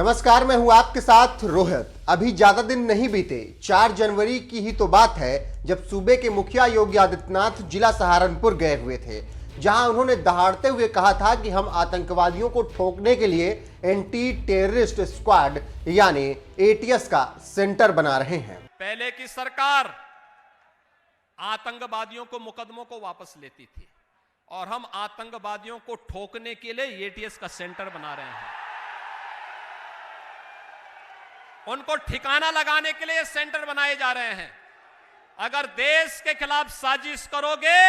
नमस्कार, मैं हूं आपके साथ रोहित। अभी ज्यादा दिन नहीं बीते, 4 जनवरी की ही तो बात है जब सूबे के मुखिया योगी आदित्यनाथ जिला सहारनपुर गए हुए थे, जहां उन्होंने दहाड़ते हुए कहा था कि हम आतंकवादियों को ठोकने के लिए एंटी टेररिस्ट स्क्वाड यानी एटीएस का सेंटर बना रहे हैं। पहले की सरकार आतंकवादियों को मुकदमों को वापस लेती थी और हम आतंकवादियों को ठोकने के लिए एटीएस का सेंटर बना रहे हैं। उनको ठिकाना लगाने के लिए सेंटर बनाए जा रहे हैं। अगर देश के खिलाफ साजिश करोगे,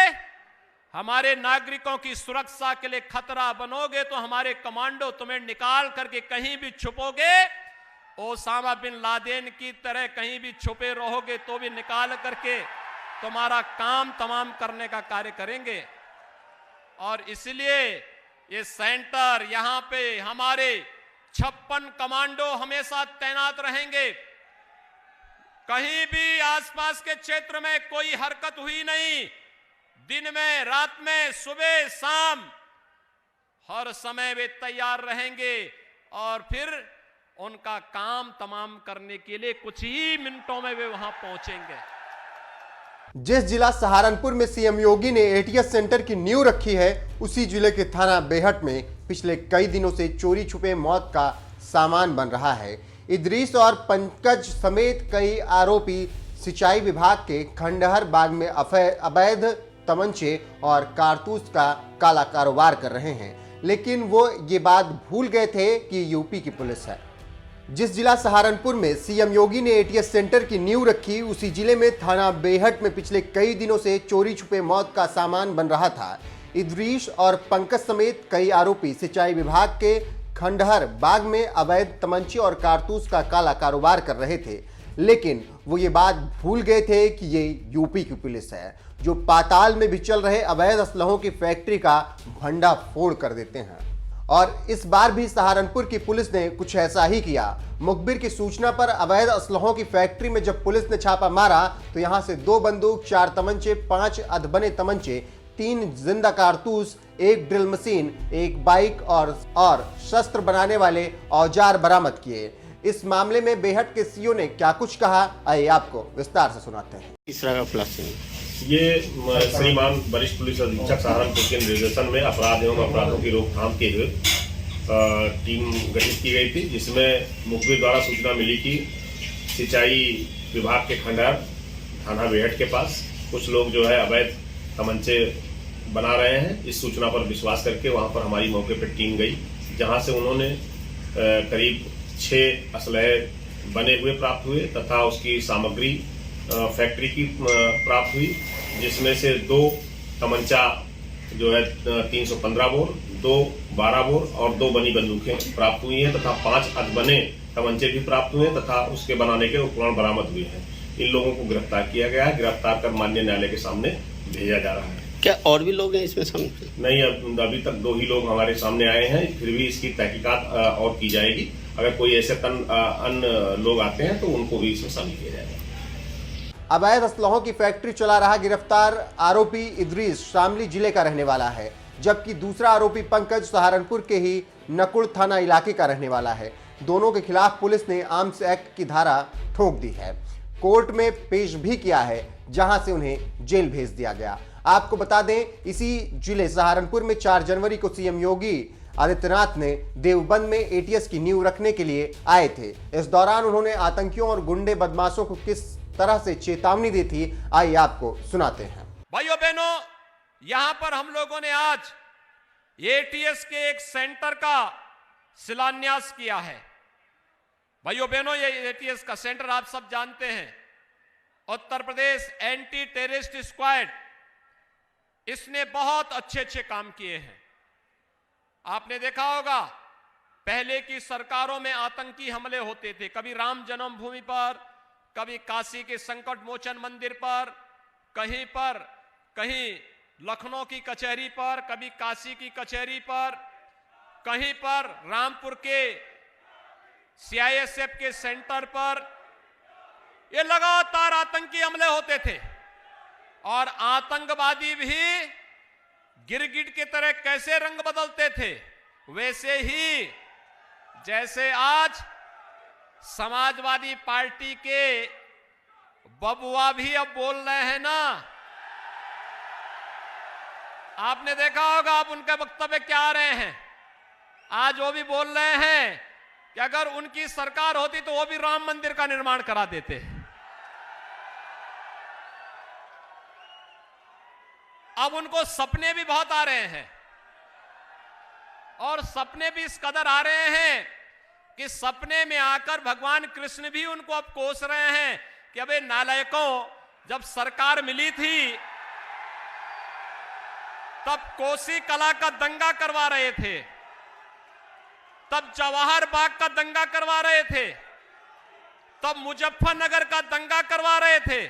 हमारे नागरिकों की सुरक्षा के लिए खतरा बनोगे, तो हमारे कमांडो तुम्हें निकाल करके कहीं भी छुपोगे, ओसामा बिन लादेन की तरह कहीं भी छुपे रहोगे तो भी निकाल करके तुम्हारा काम तमाम करने का कार्य करेंगे। और इसलिए ये सेंटर, यहां पे हमारे 56 कमांडो हमेशा तैनात रहेंगे। कहीं भी आसपास के क्षेत्र में कोई हरकत हुई नहीं, दिन में, रात में, सुबह शाम हर समय वे तैयार रहेंगे और फिर उनका काम तमाम करने के लिए कुछ ही मिनटों में वे वहां पहुंचेंगे। जिस जिला सहारनपुर में सीएम योगी ने एटीएस सेंटर की नींव रखी है, उसी जिले के थाना बेहट में पिछले कई दिनों से चोरी छुपे मौत का सामान बन रहा है। इदरीस और पंकज समेत कई आरोपी सिंचाई विभाग के खंडहर बाग में अवैध तमंचे और कारतूस का काला कारोबार कर रहे हैं, लेकिन वो ये बात भूल गए थे कि यूपी की पुलिस है। जिस जिला सहारनपुर में सीएम योगी ने एटीएस सेंटर की नींव रखी, उसी जिले में थाना बेहट में पिछले कई दिनों से चोरी छुपे मौत का सामान बन रहा था। इदरीस और पंकज समेत कई आरोपी सिंचाई विभाग के खंडहर बाग में अवैध तमंचे और कारतूस का काला कारोबार कर रहे थे, लेकिन वो ये बात भूल गए थे कि ये यूपी की पुलिस है, जो पाताल में भी चल रहे अवैध असलहों की फैक्ट्री का भंडाफोड़ कर देते हैं। और इस बार भी सहारनपुर की पुलिस ने कुछ ऐसा ही किया। मुखबिर की सूचना पर अवैध असलहों की फैक्ट्री में जब पुलिस ने छापा मारा, तो यहां से 2 बंदूक, 4 तमंचे, 5 अधबने तमंचे, 3 जिंदा कारतूस, 1 ड्रिल मशीन, 1 बाइक और शस्त्र बनाने वाले औजार बरामद किए। इस मामले में बेहट के सीओ ने क्या कुछ कहा, आइए आपको विस्तार से सुनाते हैं। तीसरा का खुलासा ये श्रीमान वरिष्ठ पुलिस अधीक्षक सहारनपुर के निर्देशन में अपराध एवं अपराधों की रोकथाम के लिए टीम गठित की गई थी, जिसमें मुखबिर द्वारा सूचना मिली कि सिंचाई विभाग के खंडहर थाना बेहट के पास कुछ लोग जो है अवैध तमंचे बना रहे हैं। इस सूचना पर विश्वास करके वहां पर हमारी मौके पर टीम गई, जहां से उन्होंने करीब 6 असलहे बने हुए प्राप्त हुए तथा उसकी सामग्री फैक्ट्री की प्राप्त हुई, जिसमें से 2 तमंचा जो है 315 बोर, 2 12 बोर और 2 बनी बंदूकें प्राप्त हुई हैं तथा 5 अधबने तमंचे भी प्राप्त हुए तथा उसके बनाने के उपकरण बरामद हुए हैं। इन लोगों को गिरफ्तार किया गया है। गिरफ्तार कर माननीय न्यायालय के सामने भेजा जा रहा है। क्या और भी लोग हैं इसमें शामिल? नहीं, अभी तक 2 ही लोग हमारे सामने आए हैं, फिर भी इसकी तहकीकात और की जाएगी। अगर कोई ऐसे अन्य लोग आते हैं तो उनको भी इसमें शामिल किया जाएगा। अवैध असलहों की फैक्ट्री चला रहा गिरफ्तार आरोपी इदरीस शामली जिले का रहने वाला है, जबकि दूसरा आरोपी पंकज सहारनपुर के ही नकुड़ थाना इलाके का रहने वाला है। दोनों के खिलाफ पुलिस ने आर्म्स एक्ट की धारा ठोक दी है, कोर्ट में पेश भी किया है, जहां से उन्हें जेल भेज दिया गया। आपको बता दें, इसी जिले सहारनपुर में 4 जनवरी को सीएम योगी आदित्यनाथ ने देवबंद में एटीएस की नींव रखने के लिए आए थे। इस दौरान उन्होंने आतंकियों और गुंडे बदमाशों को किस तरह से चेतावनी दी थी, आइए आपको सुनाते हैं। भाइयों बहनों, यहां पर हम लोगों ने आज एटीएस के एक सेंटर का शिलान्यास किया है। भाइयों बहनों, ये एटीएस का सेंटर आप सब जानते हैं, Uttar Pradesh anti terrorist squad, इसने बहुत अच्छे काम किए हैं। आपने देखा होगा, पहले की सरकारों में आतंकी हमले होते थे, कभी राम जन्मभूमि पर, कभी काशी के संकट मोचन मंदिर पर, कहीं लखनऊ की कचहरी पर, कभी काशी की कचहरी पर, कहीं पर रामपुर के सीआईएसएफ के सेंटर पर। ये लगातार आतंकी हमले होते थे और आतंकवादी भी गिरगिट की तरह कैसे रंग बदलते थे, वैसे ही जैसे आज समाजवादी पार्टी के बबुआ भी अब बोल रहे हैं ना, आपने देखा होगा, आप उनके वक्तव्य क्या आ रहे हैं। आज वो भी बोल रहे हैं कि अगर उनकी सरकार होती तो वो भी राम मंदिर का निर्माण करा देते। अब उनको सपने भी बहुत आ रहे हैं, और सपने भी इस कदर आ रहे हैं कि सपने में आकर भगवान कृष्ण भी उनको अब कोस रहे हैं कि अबे नालायकों, जब सरकार मिली थी तब कोसी कला का दंगा करवा रहे थे, तब जवाहर बाग का दंगा करवा रहे थे, तब मुजफ्फरनगर का दंगा करवा रहे थे,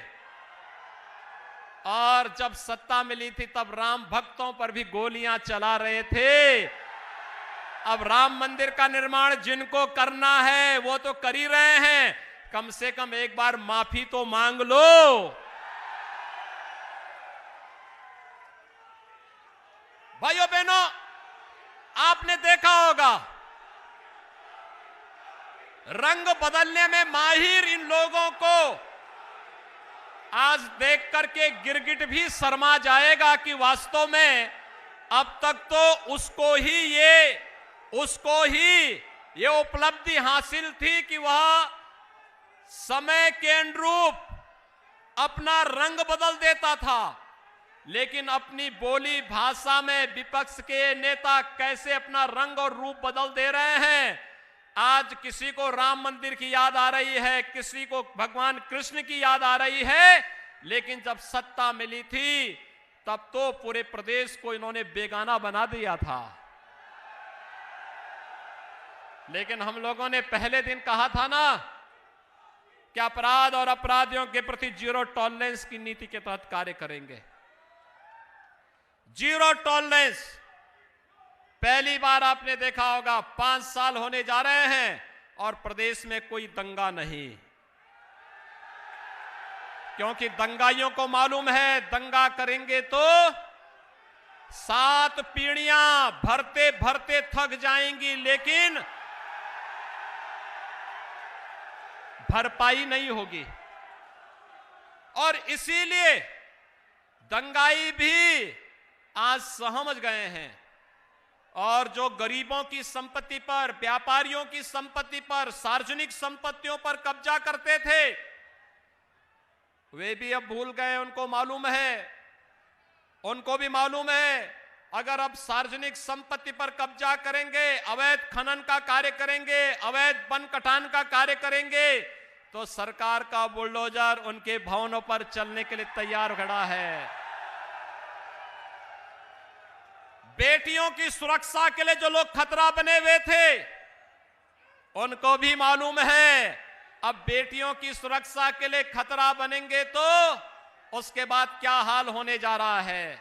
और जब सत्ता मिली थी तब राम भक्तों पर भी गोलियां चला रहे थे। अब राम मंदिर का निर्माण जिनको करना है वो तो कर ही रहे हैं, कम से कम एक बार माफी तो मांग लो। भाइयों बहनों, आपने देखा होगा, रंग बदलने में माहिर इन लोगों को आज देख करके गिरगिट भी शर्मा जाएगा कि वास्तव में अब तक तो उसको ही ये उपलब्धि हासिल थी कि वह समय के अनुरूप अपना रंग बदल देता था, लेकिन अपनी बोली भाषा में विपक्ष के नेता कैसे अपना रंग और रूप बदल दे रहे हैं। आज किसी को राम मंदिर की याद आ रही है, किसी को भगवान कृष्ण की याद आ रही है, लेकिन जब सत्ता मिली थी तब तो पूरे प्रदेश को इन्होंने बेगाना बना दिया था। लेकिन हम लोगों ने पहले दिन कहा था ना कि अपराध और अपराधियों के प्रति जीरो टॉलरेंस की नीति के तहत कार्य करेंगे। जीरो टॉलरेंस, पहली बार आपने देखा होगा 5 साल होने जा रहे हैं और प्रदेश में कोई दंगा नहीं, क्योंकि दंगाइयों को मालूम है दंगा करेंगे तो 7 पीढ़ियां भरते भरते थक जाएंगी, लेकिन भरपाई नहीं होगी। और इसीलिए दंगाई भी आज समझ गए हैं, और जो गरीबों की संपत्ति पर, व्यापारियों की संपत्ति पर, सार्वजनिक संपत्तियों पर कब्जा करते थे, वे भी अब भूल गए। उनको मालूम है, उनको भी मालूम है, अगर अब सार्वजनिक संपत्ति पर कब्जा करेंगे, अवैध खनन का कार्य करेंगे, अवैध वन कटान का कार्य करेंगे, तो सरकार का बुलडोजर उनके भवनों पर चलने के लिए तैयार खड़ा है। बेटियों की सुरक्षा के लिए जो लोग खतरा बने हुए थे, उनको भी मालूम है अब बेटियों की सुरक्षा के लिए खतरा बनेंगे तो उसके बाद क्या हाल होने जा रहा है।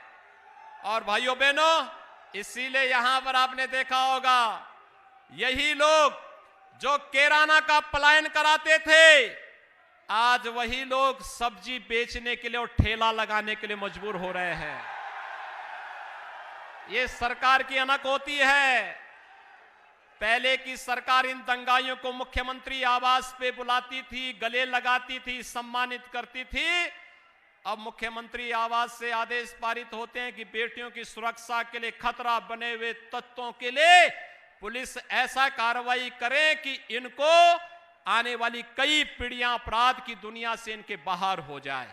और भाइयों बहनों, इसीलिए यहां पर आपने देखा होगा, यही लोग जो किराना का पलायन कराते थे, आज वही लोग सब्जी बेचने के लिए और ठेला लगाने के लिए मजबूर हो रहे हैं। ये सरकार की अनक होती है। पहले की सरकार इन दंगाइयों को मुख्यमंत्री आवास पे बुलाती थी, गले लगाती थी, सम्मानित करती थी। अब मुख्यमंत्री आवास से आदेश पारित होते हैं कि बेटियों की सुरक्षा के लिए खतरा बने हुए तत्वों के लिए पुलिस ऐसा कार्रवाई करे कि इनको आने वाली कई पीढ़ियां अपराध की दुनिया से इनके बाहर हो जाए।